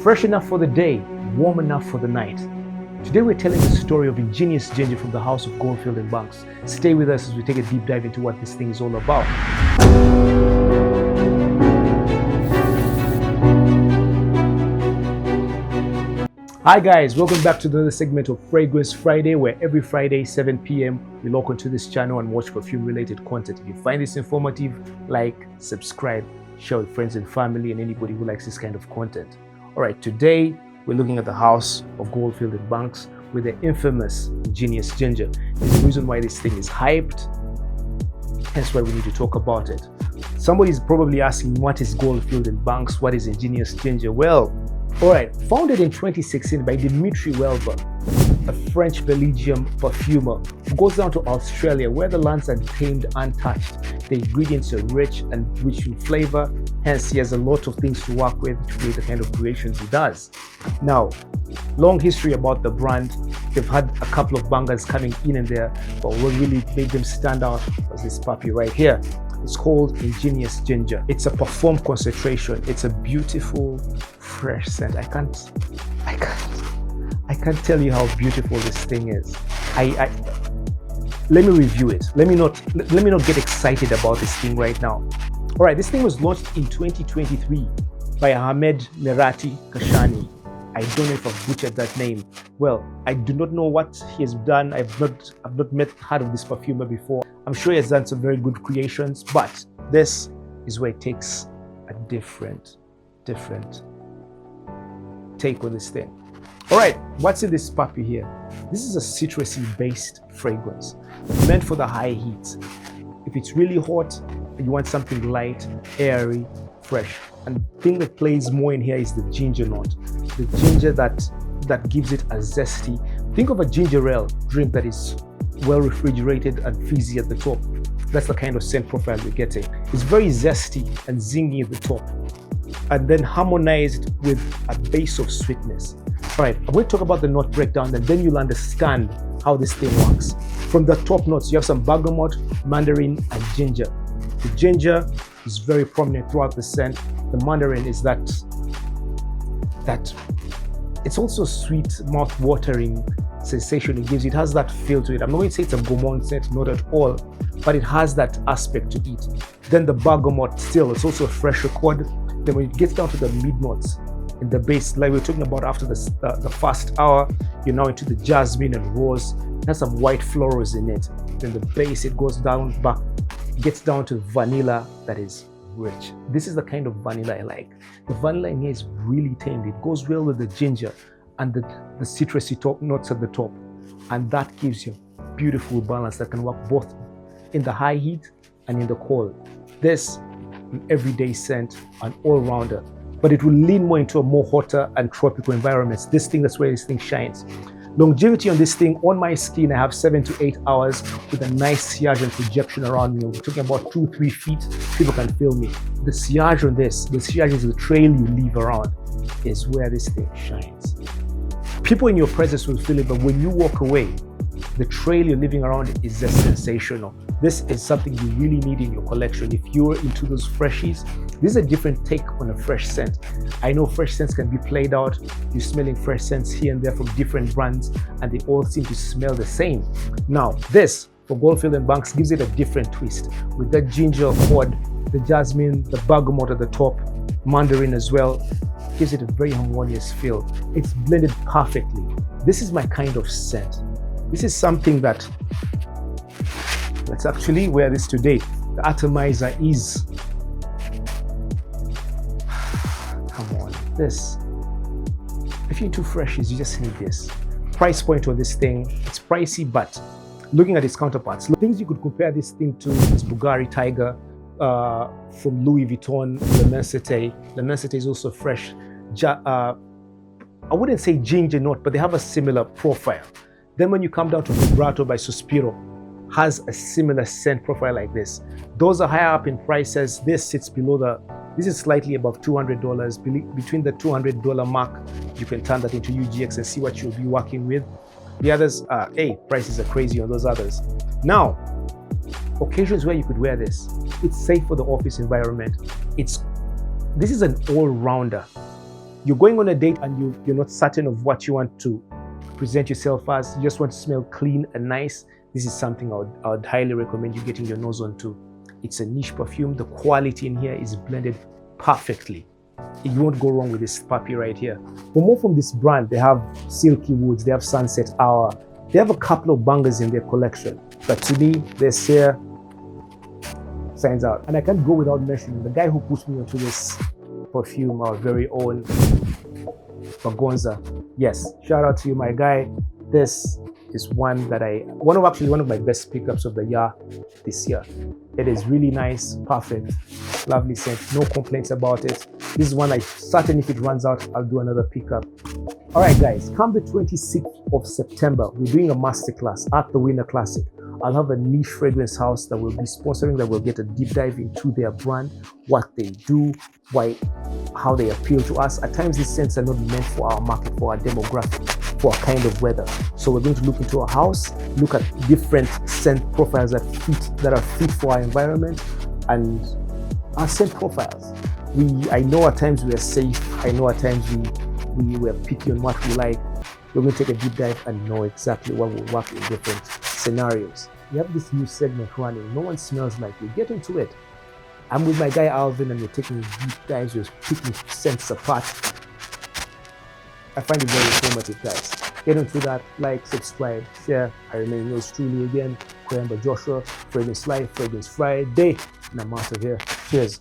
Fresh enough for the day, warm enough for the night. Today we're telling the story of Ingenious Ginger from the house of Goldfield and Banks. Stay with us as we take a deep dive into what this thing is all about. Hi guys, welcome back to another segment of Fragrance Friday, where every Friday 7 p.m. we log onto this channel and watch perfume related content. If you find this informative, like, subscribe, share with friends and family and anybody who likes this kind of content. Alright, today we're looking at the house of Goldfield and Banks with the infamous Ingenious Ginger. There's a reason why this thing is hyped, hence why we need to talk about it. Somebody's probably asking, what is Goldfield and Banks? What is Ingenious Ginger? Well, alright, founded in 2016 by Dimitri Welver, a French Belgian perfumer who goes down to Australia where the lands are tamed untouched. The ingredients are rich and rich in flavor, hence he has a lot of things to work with to create the kind of creations he does. Now, long history about the brand. They've had a couple of bangers coming in and there, but what really made them stand out was this puppy right here. It's called Ingenious Ginger. It's a Perfume concentration. It's a beautiful, fresh scent. I can't tell you how beautiful this thing is. Let me review it. Let me not get excited about this thing right now. All right, this thing was launched in 2023 by Ahmed Merati Kashani. I don't know if I've butchered that name. Well, I do not know what he has done. I've not heard of this perfumer before. I'm sure he has done some very good creations, but this is where it takes a different take on this thing. All right, what's in this puppy here? This is a citrusy-based fragrance meant for the high heat. If it's really hot, you want something light, airy, fresh. And the thing that plays more in here is the ginger note. The ginger that gives it a zesty. Think of a ginger ale drink that is well refrigerated and fizzy at the top. That's the kind of scent profile you're getting. It's very zesty and zingy at the top, and then harmonized with a base of sweetness. All right, I'm going to talk about the note breakdown, and then you'll understand how this thing works. From the top notes, you have some bergamot, mandarin, and ginger. The ginger is very prominent throughout the scent. The mandarin is that it's also sweet, mouth-watering sensation it gives. It has that feel to it. I'm not going to say it's a gourmand scent, not at all, but it has that aspect to it. Then the bergamot still, it's also a fresh accord. Then when it gets down to the mid notes in the base, like we were talking about after the first hour, you're now into the jasmine and rose. It has some white florals in it. Then the base, it goes down back, gets down to vanilla that is rich. This is the kind of vanilla I like. The vanilla in here is really tamed. It goes well with the ginger and the citrusy top notes at the top, and that gives you beautiful balance that can work both in the high heat and in the cold. This an everyday scent, an all-rounder, but it will lean more into a more hotter and tropical environments. That's where this thing shines. Longevity on this thing, on my skin, I have 7 to 8 hours with a nice sillage and projection around me. We're talking about 2-3 feet, people can feel me. The sillage on this, the sillage is the trail you leave around, is where this thing shines. People in your presence will feel it, but when you walk away, the trail you're leaving around is just sensational. This is something you really need in your collection. If you're into those freshies, this is a different take on a fresh scent. I know fresh scents can be played out. You're smelling fresh scents here and there from different brands, and they all seem to smell the same. Now, this, for Goldfield and Banks, gives it a different twist. With that ginger accord, the jasmine, the bergamot at the top, mandarin as well, gives it a very harmonious feel. It's blended perfectly. This is my kind of scent. This is something that's actually wear this today. The atomizer is, come on, this. If you're into freshies, you just need this. Price point on this thing, it's pricey, but looking at its counterparts, things you could compare this thing to is Bulgari Tiger from Louis Vuitton, Le Mancete is also fresh. I wouldn't say ginger note, but they have a similar profile. Then when you come down to Vibrato by Sospiro, has a similar scent profile like this. Those are higher up in prices. This sits below this is slightly above $200. Between the $200 mark, you can turn that into UGX and see what you'll be working with. The others, prices are crazy on those others. Now, occasions where you could wear this. It's safe for the office environment. This is an all-rounder. you're going on a date and you're not certain of what you want to present yourself as, you just want to smell clean and nice, this is something I would highly recommend you getting your nose onto. It's a niche perfume. The quality in here is blended perfectly. You won't go wrong with this puppy right here. But more from this brand, they have Silky Woods, they have Sunset Hour, they have a couple of bangers in their collection. But to me, this here signs out. And I can't go without mentioning the guy who put me onto this perfume, our very own Bagonza. Yes, shout out to you, my guy. This is one of my best pickups of the year this year. It is really nice, perfect, lovely scent, no complaints about it. This is one I certain if it runs out, I'll do another pickup. All right, guys, come the 26th of September, we're doing a masterclass at the Winter Classic. I'll have a niche fragrance house that will be sponsoring, that will get a deep dive into their brand, what they do, how they appeal to us. At times, these scents are not meant for our market, for our demographic, for our kind of weather. So we're going to look into a house, look at different scent profiles that are fit for our environment and our scent profiles. I know at times we are safe. I know at times we are picky on what we like. We're going to take a deep dive and know exactly what will work in different scenarios. We have this new segment running, No One Smells Like You. Get into it. I'm with my guy Alvin and we're taking deep dives, we're picking scents apart. I find it very informative, guys. Get into that, like, subscribe, share. I remain yours truly again, Koyamba Joshua, Fragrance Life, Fragrance Friday, and I'm out of here. Cheers.